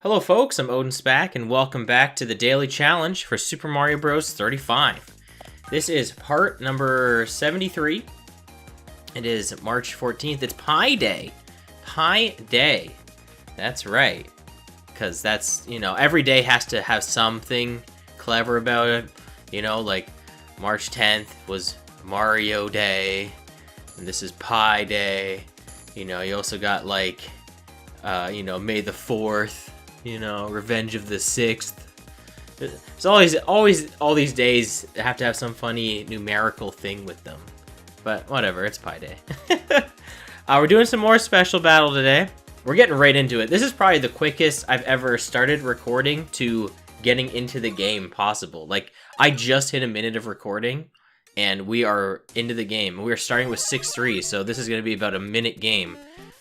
Hello folks, I'm OdinSpack and welcome back to the daily challenge for Super Mario Bros. 35. This is part number 73. It is March 14th. It's Pi Day. Pi Day. That's right. Because that's, every day has to have something clever about it. Like March 10th was Mario Day. And this is Pi Day. You also got like, May the 4th. Revenge of the 6th. It's always all these days have to have some funny numerical thing with them. But whatever, it's Pi Day. We're doing some more special battle today. We're getting right into it. This is probably the quickest I've ever started recording to getting into the game possible. Like, I just hit a minute of recording, and we are into the game. We are starting with 6-3, so this is going to be about a minute game.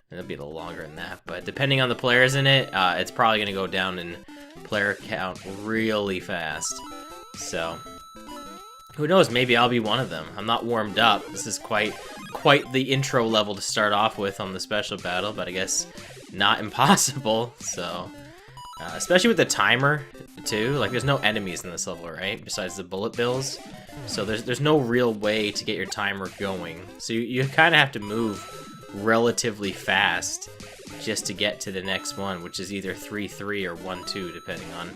It'll be a little longer than that, but depending on the players in it, it's probably going to go down in player count really fast. So, who knows, maybe I'll be one of them. I'm not warmed up. This is quite the intro level to start off with on the special battle, but I guess not impossible, so... especially with the timer, too. Like, there's no enemies in this level, right? Besides the bullet bills. So there's no real way to get your timer going. So you kind of have to move relatively fast just to get to the next one, which is either 3-3 or 1-2, depending on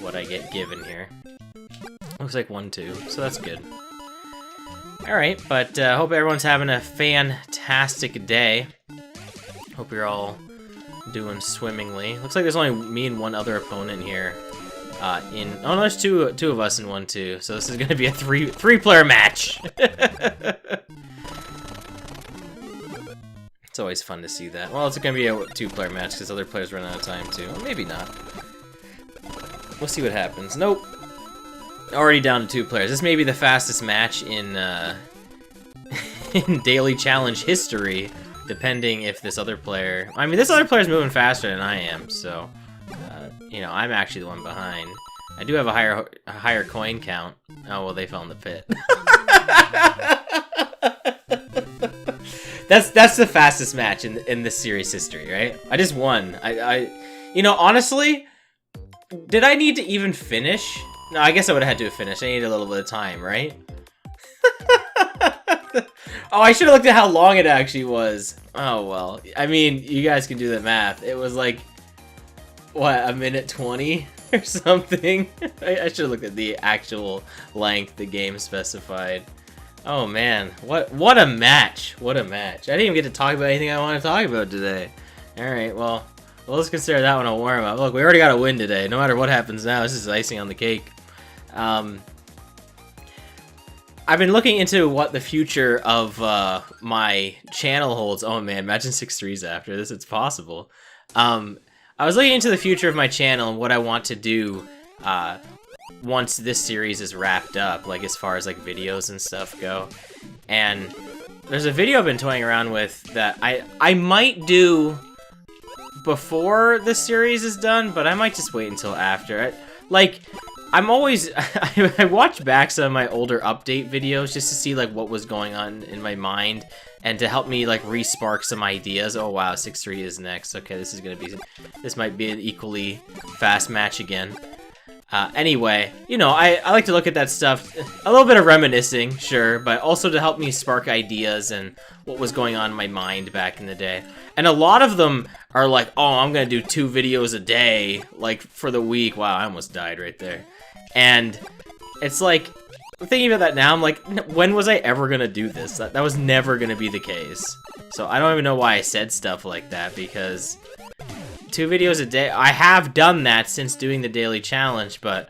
what I get given here. Looks like 1-2, so that's good. Alright, but hope everyone's having a fantastic day. Hope you're all doing swimmingly. Looks like there's only me and one other opponent here. Oh no, there's two of us in 1-2, so this is gonna be a three-player match. It's always fun to see that. Well, it's going to be a 2-player match because other players run out of time too. Or maybe not. We'll see what happens. Nope. Already down to 2 players. This may be the fastest match in in Daily Challenge history, depending if this other player... I mean, this other player's moving faster than I am, so... I'm actually the one behind. I do have a higher coin count. Oh, well, they fell in the pit. That's the fastest match in this series history, right? I just won. Honestly, did I need to even finish? No, I guess I would have had to have finished. I needed a little bit of time, right? Oh, I should have looked at how long it actually was. Oh, well. I mean, you guys can do the math. It was like, what, a minute 20 or something? I should have looked at the actual length the game specified. Oh man, what a match! What a match! I didn't even get to talk about anything I want to talk about today. All right, well, let's consider that one a warm up. Look, we already got a win today. No matter what happens now, this is icing on the cake. I've been looking into what the future of my channel holds. Oh man, imagine 6-3s after this. It's possible. I was looking into the future of my channel and what I want to do. Once this series is wrapped up, like as far as like videos and stuff go. And there's a video I've been toying around with that I might do before the series is done, but I might just wait until after. I'm always I watch back some of my older update videos just to see like what was going on in my mind and to help me like re-spark some ideas. Oh wow, 6-3 is next. Okay, this might be an equally fast match again. Anyway, I like to look at that stuff, a little bit of reminiscing, sure, but also to help me spark ideas and what was going on in my mind back in the day. And a lot of them are like, oh, I'm gonna do 2 videos a day, like, for the week. Wow, I almost died right there. And it's like, thinking about that now, I'm like, when was I ever gonna do this? That was never gonna be the case. So I don't even know why I said stuff like that, because... 2 videos a day. I have done that since doing the daily challenge, but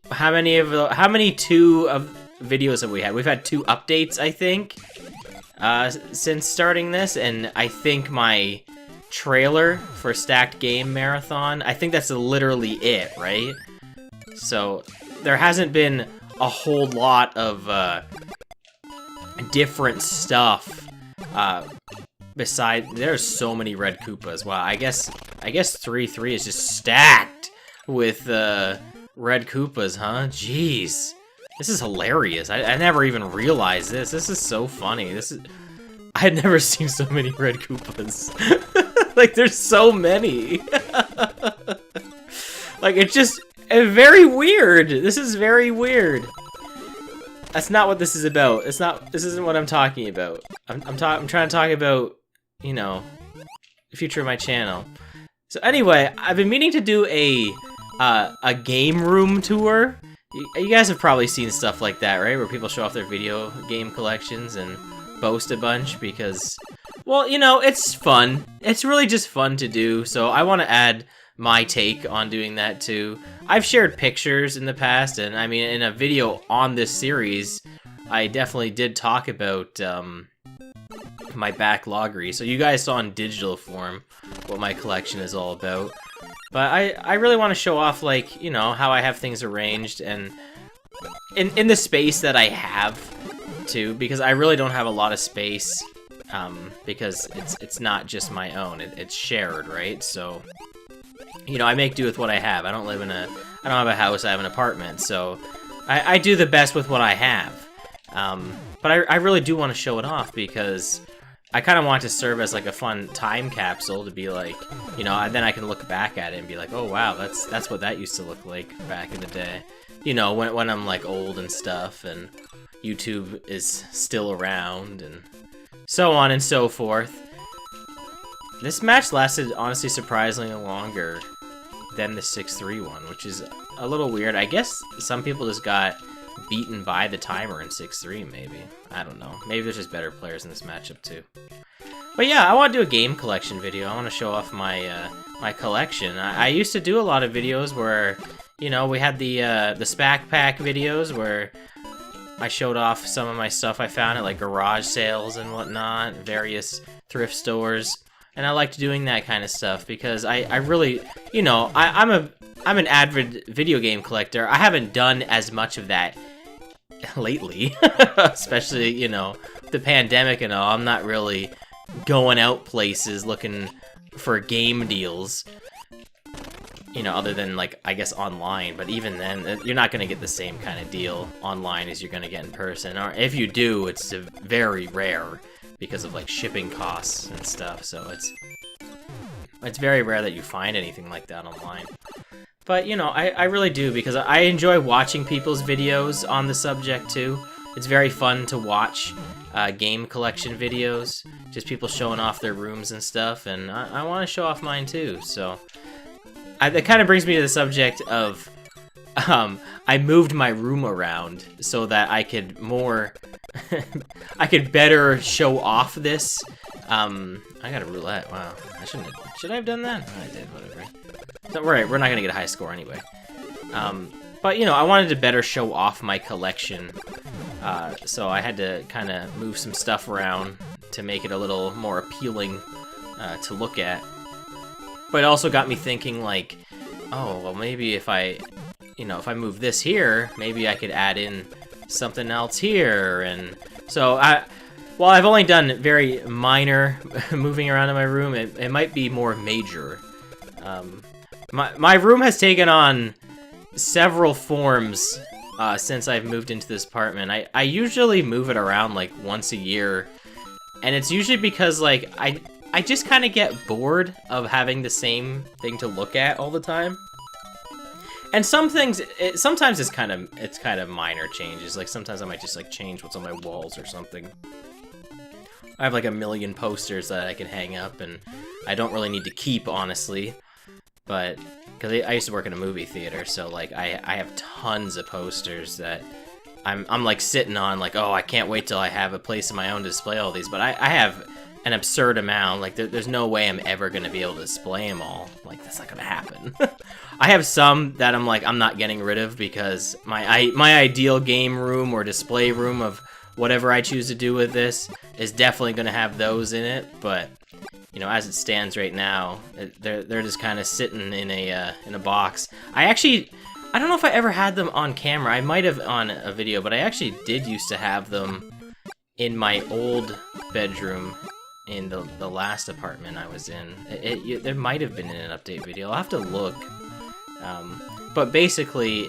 how many 2 of videos have we had? We've had 2 updates, I think, since starting this, and I think my trailer for Stacked Game Marathon, I think that's literally it, right? So there hasn't been a whole lot of different stuff. There's so many red Koopas. Wow, I guess 3-3 is just stacked with red Koopas, huh? Jeez. This is hilarious. I never even realized this. This is so funny. I had never seen so many red Koopas. Like, there's so many. Like, it's just very weird. This is very weird. That's not what this is about. This isn't what I'm talking about. I'm trying to talk about, you know, the future of my channel. So anyway, I've been meaning to do a game room tour. You guys have probably seen stuff like that, right? Where people show off their video game collections and boast a bunch because, well, you know, it's fun. It's really just fun to do. So I want to add my take on doing that too. I've shared pictures in the past, and I mean, in a video on this series, I definitely did talk about my backloggery. So you guys saw in digital form what my collection is all about. But I really want to show off, like, you know, how I have things arranged and in the space that I have too, because I really don't have a lot of space because it's not just my own, it's shared, right? So, you know, I make do with what I have. I don't have a house, I have an apartment, so I do the best with what I have. But I really do want to show it off because I kind of want to serve as like a fun time capsule to be like, you know, then I can look back at it and be like, oh wow, that's what that used to look like back in the day. You know, when I'm like old and stuff and YouTube is still around and so on and so forth. This match lasted, honestly, surprisingly longer than the 6-3 one, which is a little weird. I guess some people just got beaten by the timer in 6-3, maybe. I don't know. Maybe there's just better players in this matchup, too. But yeah, I want to do a game collection video. I want to show off my my collection. I used to do a lot of videos where, you know, we had the SPAC Pack videos where I showed off some of my stuff I found at, like, garage sales and whatnot, various thrift stores. And I liked doing that kind of stuff because I really, you know, I'm an avid video game collector. I haven't done as much of that lately, especially, you know, the pandemic and all. I'm not really going out places looking for game deals, you know, other than, like, I guess online. But even then, you're not going to get the same kind of deal online as you're going to get in person. Or if you do, it's very rare because of, like, shipping costs and stuff. So it's very rare that you find anything like that online. But, you know, I really do, because I enjoy watching people's videos on the subject, too. It's very fun to watch game collection videos, just people showing off their rooms and stuff, and I want to show off mine, too. So that kind of brings me to the subject of, I moved my room around so that I could I could better show off this. I got a roulette, wow. Should I have done that? Oh, I did, whatever. Don't worry, we're not gonna get a high score anyway. But, you know, I wanted to better show off my collection, so I had to kind of move some stuff around to make it a little more appealing to look at. But it also got me thinking, like, oh, well, maybe if I move this here, maybe I could add in something else here. And so while I've only done very minor moving around in my room, it might be more major. My room has taken on several forms since I've moved into this apartment. I usually move it around like once a year, and it's usually because, like, I just kind of get bored of having the same thing to look at all the time. And some things, sometimes it's kind of minor changes. Like, sometimes I might just, like, change what's on my walls or something. I have, like, a million posters that I can hang up, and I don't really need to keep, honestly. But, because I used to work in a movie theater, so, like, I have tons of posters that I'm like, sitting on, like, oh, I can't wait till I have a place of my own to display all these. But I have an absurd amount. Like, there's no way I'm ever going to be able to display them all. Like, that's not going to happen. I have some that I'm like, I'm not getting rid of because my ideal game room or display room of whatever I choose to do with this is definitely going to have those in it. But, you know, as it stands right now, they're just kind of sitting in a box. I don't know if I ever had them on camera. I might have on a video, but I actually did used to have them in my old bedroom in the last apartment I was in. There might have been an update video. I'll have to look. But basically,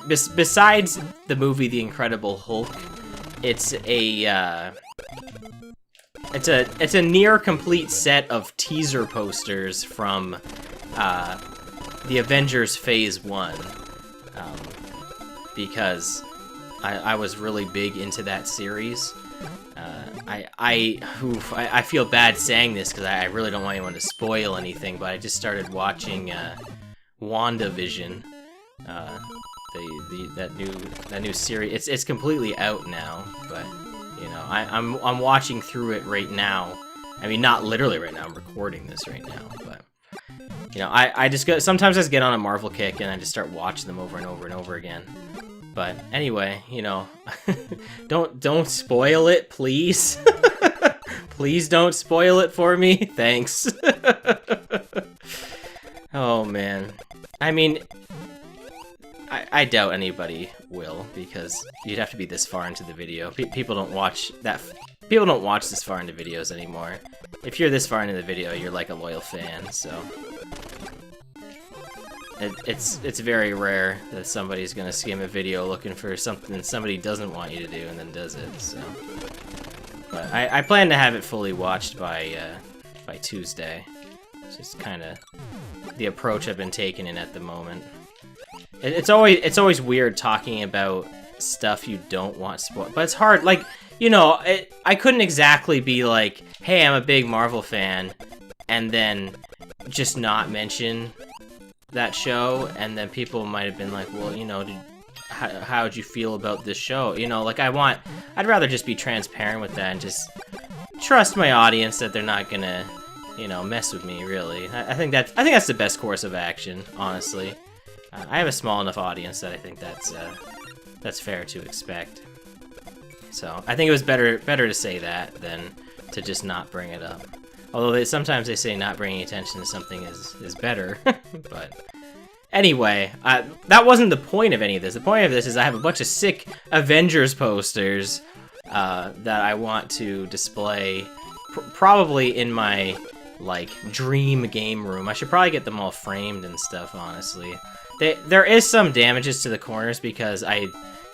besides the movie The Incredible Hulk, it's a near complete set of teaser posters from the Avengers Phase 1, because I was really big into that series. I feel bad saying this because I really don't want anyone to spoil anything, but I just started watching WandaVision, that new series. It's completely out now, but you know, I'm watching through it right now. I mean, not literally right now. I'm recording this right now, but you know, I just go. Sometimes I just get on a Marvel kick and I just start watching them over and over and over again. But anyway, you know, don't spoil it, please. Please don't spoil it for me. Thanks. Oh man, I mean, I doubt anybody will, because you'd have to be this far into the video. People don't watch that. People don't watch this far into videos anymore. If you're this far into the video, you're like a loyal fan. So it's very rare that somebody's gonna skim a video looking for something somebody doesn't want you to do and then does it. So, but I plan to have it fully watched by Tuesday. It's just kind of the approach I've been taking in at the moment. It's always weird talking about stuff you don't want spoiled, but it's hard. Like, you know, I couldn't exactly be like, hey, I'm a big Marvel fan, and then just not mention that show, and then people might have been like, well, you know, how'd you feel about this show? You know, like, I'd rather just be transparent with that and just trust my audience that they're not gonna, you know, mess with me, really. I think that's the best course of action, honestly. I have a small enough audience that I think that's fair to expect. So I think it was better to say that than to just not bring it up. Although sometimes they say not bringing attention to something is better. But anyway, that wasn't the point of any of this. The point of this is I have a bunch of sick Avengers posters that I want to display, probably in my like dream game room. I should probably get them all framed and stuff, honestly. There is some damages to the corners because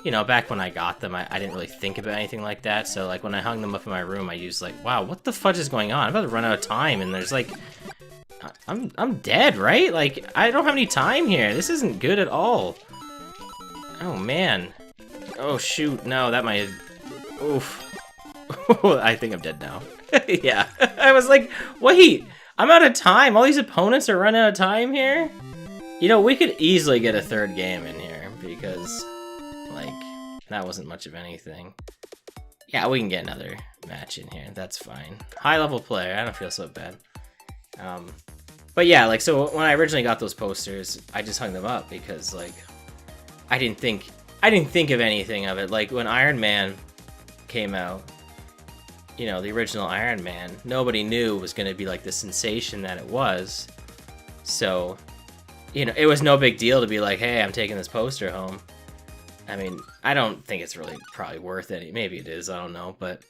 you know, back when I got them, I didn't really think about anything like that. So, like, when I hung them up in my room, I used, like, wow, what the fudge is going on? I'm about to run out of time, and there's, like, I'm dead, right? Like, I don't have any time here. This isn't good at all. Oh, man. Oh, shoot. No, that might... Oof. I think I'm dead now. Yeah. I was like, wait, I'm out of time. All these opponents are running out of time here? You know, we could easily get a third game in here, because... like, that wasn't much of anything. Yeah, we can get another match in here. That's fine. High-level player. I don't feel so bad. But yeah, like, so when I originally got those posters, I just hung them up because, like, I didn't think of anything of it. Like, when Iron Man came out, you know, the original Iron Man, nobody knew it was going to be, like, the sensation that it was. So, you know, it was no big deal to be like, hey, I'm taking this poster home. I mean, I don't think it's really probably worth any. Maybe it is, I don't know, but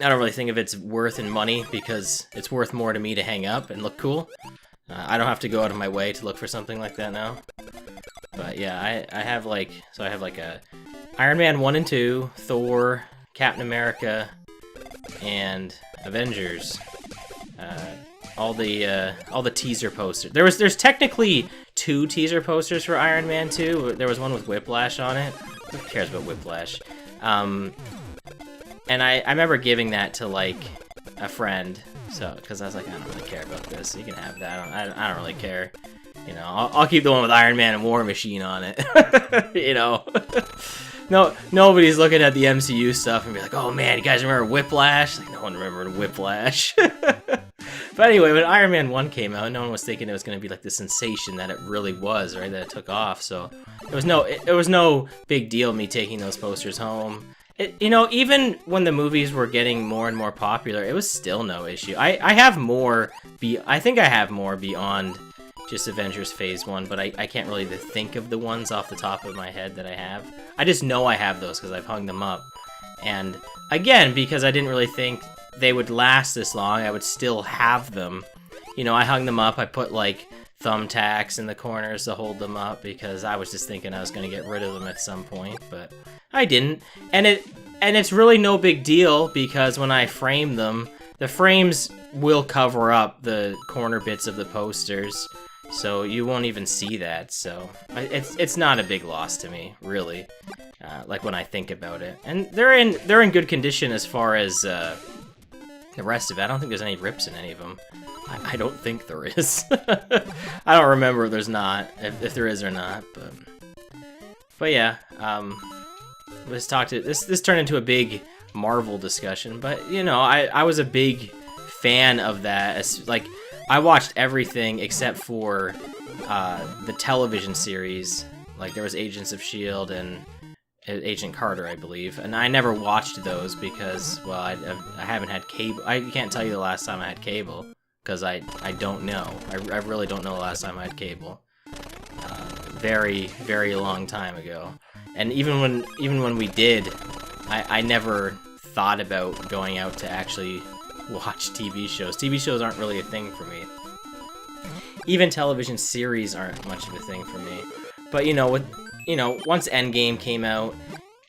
I don't really think of it's worth in money because it's worth more to me to hang up and look cool. I don't have to go out of my way to look for something like that now. But yeah, I have like a Iron Man 1 and 2, Thor, Captain America, and Avengers. All the teaser posters. There's technically 2 teaser posters for Iron Man 2. There was one with Whiplash on it. Who cares about Whiplash? And I remember giving that to like a friend, so because I was like, I don't really care about this. You can have that. I don't really care. You know, I'll keep the one with Iron Man and War Machine on it. You know. No, nobody's looking at the MCU stuff and be like, oh man, you guys remember Whiplash? Like, no one remembered Whiplash. But anyway, when Iron Man 1 came out, no one was thinking it was going to be like the sensation that it really was, right? That it took off. So it was no big deal me taking those posters home. You know, even when the movies were getting more and more popular, it was still no issue. I have more. I think I have more beyond just Avengers Phase 1, but I can't really think of the ones off the top of my head that I have. I just know I have those because I've hung them up. And again, because I didn't really think they would last this long, I would still have them. You know, I hung them up, I put like thumbtacks in the corners to hold them up because I was just thinking I was going to get rid of them at some point, but I didn't. And it's really no big deal because when I frame them, the frames will cover up the corner bits of the posters. so you won't even see that. So it's not a big loss to me, really. Like when I think about it, and they're in good condition as far as the rest of it. I don't think there's any rips in any of them. I don't think there is. I don't remember if there's not, if there is or not, but yeah. Let's talk to this turned into a big Marvel discussion, but you know, I was a big fan of that. Like, I watched everything except for the television series. Like, there was Agents of S.H.I.E.L.D. and Agent Carter, I believe, and I never watched those because, well, I haven't had cable. I can't tell you the last time I had cable because I don't know. I really don't know the last time I had cable. Very, very long time ago. And even when we did, I never thought about going out to actually watch TV shows. TV shows aren't really a thing for me. Even television series aren't much of a thing for me. But once Endgame came out,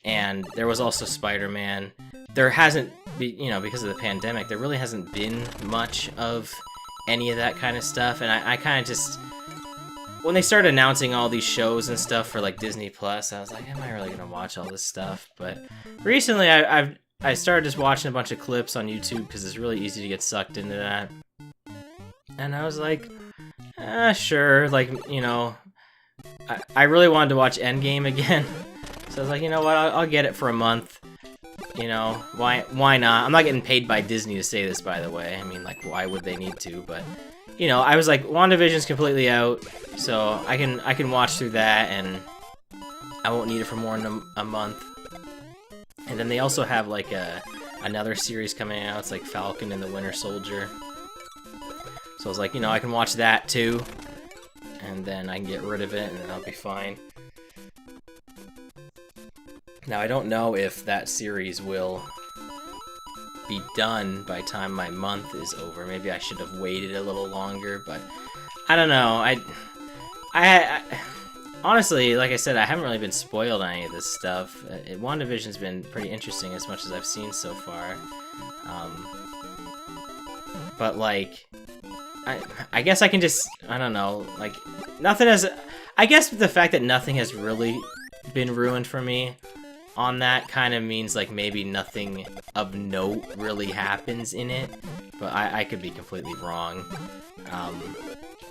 and there was also Spider-Man, there hasn't been, because of the pandemic, there really hasn't been much of any of that kind of stuff. And I kind of just, when they started announcing all these shows and stuff for like Disney Plus, I was like, am I really gonna watch all this stuff? But recently, I started just watching a bunch of clips on YouTube because it's really easy to get sucked into that. And I was like, sure, like, I really wanted to watch Endgame again. So I was like, you know what, I'll get it for a month. Why not? I'm not getting paid by Disney to say this, by the way. I mean, like, why would they need to? But, I was like, WandaVision's completely out, so I can watch through that, and I won't need it for more than a month. And then they also have, like, another series coming out. It's like Falcon and the Winter Soldier. So I was like, I can watch that, too. And then I can get rid of it, and then I'll be fine. Now, I don't know if that series will be done by the time my month is over. Maybe I should have waited a little longer, but I don't know. I honestly, like I said, I haven't really been spoiled on any of this stuff. WandaVision's been pretty interesting as much as I've seen so far. But, like, I guess I can just, I don't know, like, nothing has, I guess the fact that nothing has really been ruined for me on that kind of means, like, maybe nothing of note really happens in it, but I could be completely wrong.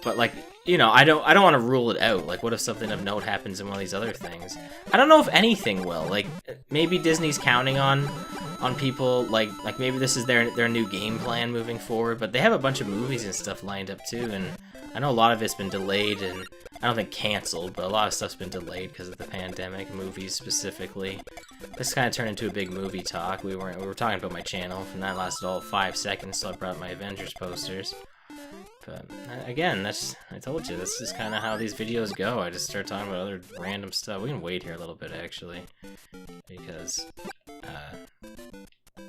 But, like, I don't want to rule it out. Like, what if something of note happens in one of these other things? I don't know if anything will. Like, maybe Disney's counting on people, like maybe this is their new game plan moving forward, but they have a bunch of movies and stuff lined up too, and I know a lot of it's been delayed, and I don't think canceled, but a lot of stuff's been delayed because of the pandemic, movies specifically. This kind of turned into a big movie talk. We were talking about my channel, and that lasted all 5 seconds, so I brought up my Avengers posters. But again, I told you, this is kind of how these videos go. I just start talking about other random stuff. We can wait here a little bit, actually, because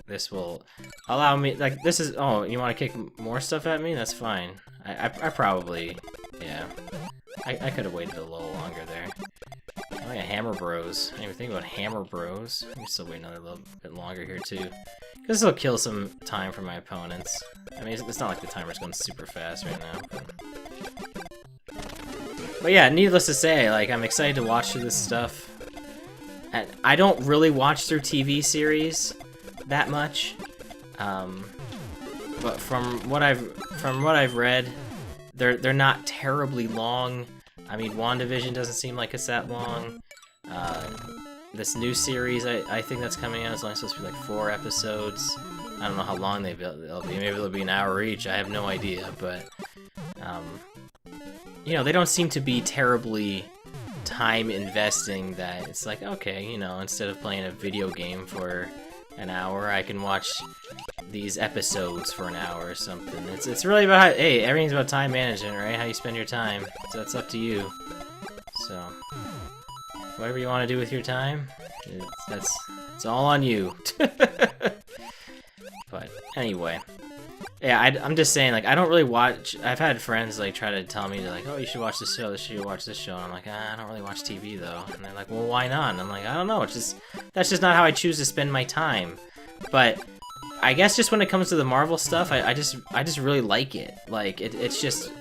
this will allow me, like, this is, oh, you want to kick more stuff at me? That's fine. I probably, yeah. I could have waited a little longer there. Oh yeah, Hammer Bros. I didn't even think about Hammer Bros. I'm still waiting another little bit longer here, too. Because this will kill some time for my opponents. I mean, it's not like the timer's going super fast right now. But yeah, needless to say, like, I'm excited to watch through this stuff. And I don't really watch through TV series that much. But from what I've read, they're not terribly long. I mean, WandaVision doesn't seem like it's that long. This new series, I think that's coming out, is only supposed to be like 4 episodes. I don't know how long they'll be. Maybe they'll be an hour each. I have no idea, but they don't seem to be terribly time investing. That it's like, okay, instead of playing a video game for an hour, I can watch these episodes for an hour or something. It's really about everything's about time management, right? How you spend your time. So it's up to you. So whatever you want to do with your time, it's all on you. But anyway, yeah, I'm just saying, like, I don't really watch. I've had friends like try to tell me, like, oh, you should watch this show, you should watch this show, and I'm like, I don't really watch TV though. And they're like, well, why not? And I'm like, I don't know. That's just not how I choose to spend my time. But I guess just when it comes to the Marvel stuff, I just really like it. Like, it's just,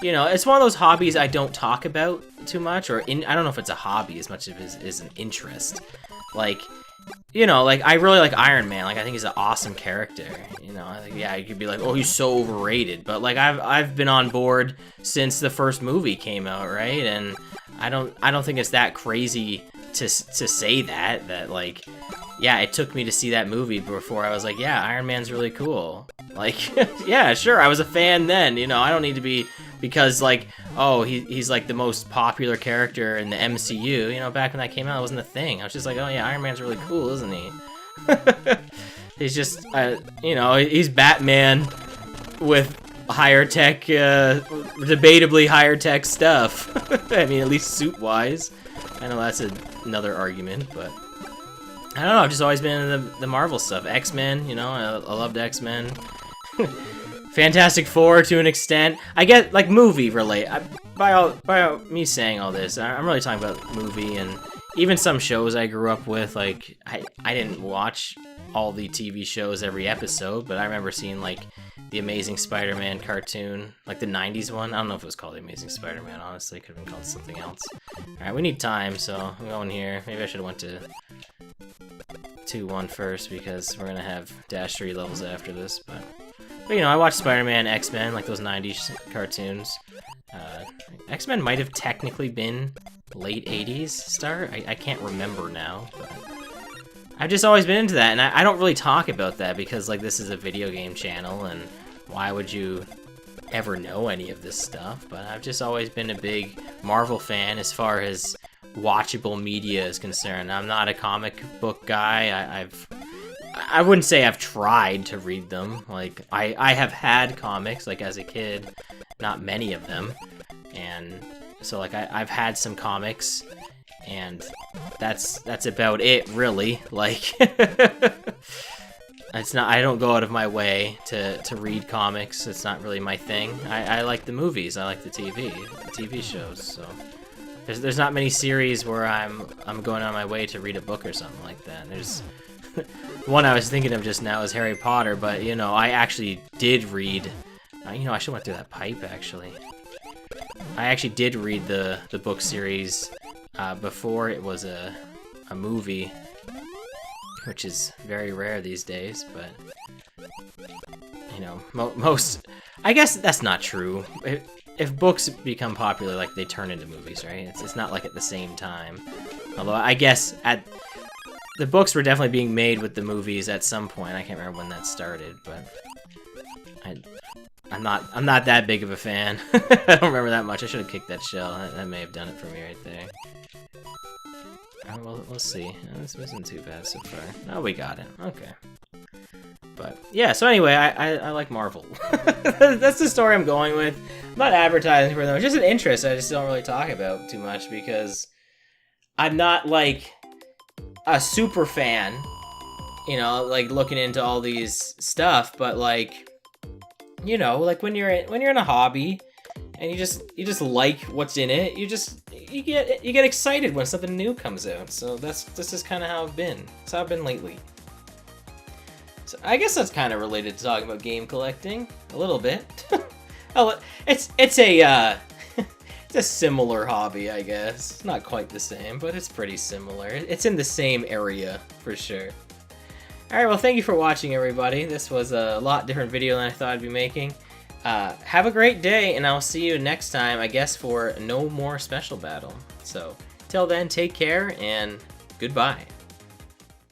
you know, it's one of those hobbies I don't talk about too much, or I don't know if it's a hobby as much as it is an interest. Like, you know, like, I really like Iron Man. Like, I think he's an awesome character. You know, I think, yeah, you could be like, oh, he's so overrated. But, like, I've been on board since the first movie came out, right? And I don't think it's that crazy to say that, like, yeah, it took me to see that movie before I was like, yeah, Iron Man's really cool. Like, yeah, sure, I was a fan then, you know, I don't need to be, because, like, oh, he's like the most popular character in the MCU, you know, back when that came out, it wasn't a thing. I was just like, oh yeah, Iron Man's really cool, isn't he? He's just, you know, he's Batman with higher tech, debatably higher tech stuff. I mean, at least suit-wise. I know that's another argument, but I don't know, I've just always been into the Marvel stuff. X-Men, you know, I loved X-Men. Fantastic Four to an extent. I get, like, movie relate. By me saying all this, I'm really talking about movie and even some shows I grew up with. Like, I didn't watch all the TV shows every episode, but I remember seeing, like, the Amazing Spider-Man cartoon, like the 90s one. I don't know if it was called The Amazing Spider-Man, honestly. It could have been called something else. Alright, we need time, so I'm going here. Maybe I should have went to 2-1 first, because we're gonna have Dash 3 levels after this, but you know, I watched Spider-Man, X-Men, like those 90s cartoons. X-Men might have technically been late 80s start. I can't remember now, but I've just always been into that, and I don't really talk about that because, like, this is a video game channel, and why would you ever know any of this stuff? But I've just always been a big Marvel fan as far as watchable media is concerned. I'm not a comic book guy. I wouldn't say I've tried to read them. Like, I have had comics, like, as a kid, not many of them, and so, like, I've had some comics, and that's about it, really. Like, it's not, I don't go out of my way to read comics. It's not really my thing. I like the movies. I like the TV shows, so there's not many series where I'm going on my way to read a book or something like that. There's one I was thinking of just now is Harry Potter, but, you know, I actually did read, you know, I should have went through that pipe, actually. I actually did read the book series before it was a movie, which is very rare these days, but, you know, most, I guess that's not true. If books become popular, like, they turn into movies, right? It's not like at the same time. Although, I guess the books were definitely being made with the movies at some point. I can't remember when that started, but I'm not that big of a fan. I don't remember that much. I should have kicked that shell. That may have done it for me right there. Well, we'll see. This wasn't too bad so far. Oh, we got it. Okay. But yeah, so anyway, I like Marvel. That's the story I'm going with. I'm not advertising for them. It's just an interest I just don't really talk about too much because I'm not, like, a super fan, you know, like, looking into all these stuff, but, like, you know, like, when you're in a hobby and you just like what's in it, you get excited when something new comes out. So this is kind of how I've been. That's how I've been lately. So I guess that's kind of related to talking about game collecting a little bit. Oh, it's a it's a similar hobby, I guess. Not quite the same, but it's pretty similar. It's in the same area, for sure. Alright, well, thank you for watching, everybody. This was a lot different video than I thought I'd be making. Have a great day, and I'll see you next time, I guess, for No More Special Battle. So, till then, take care, and goodbye.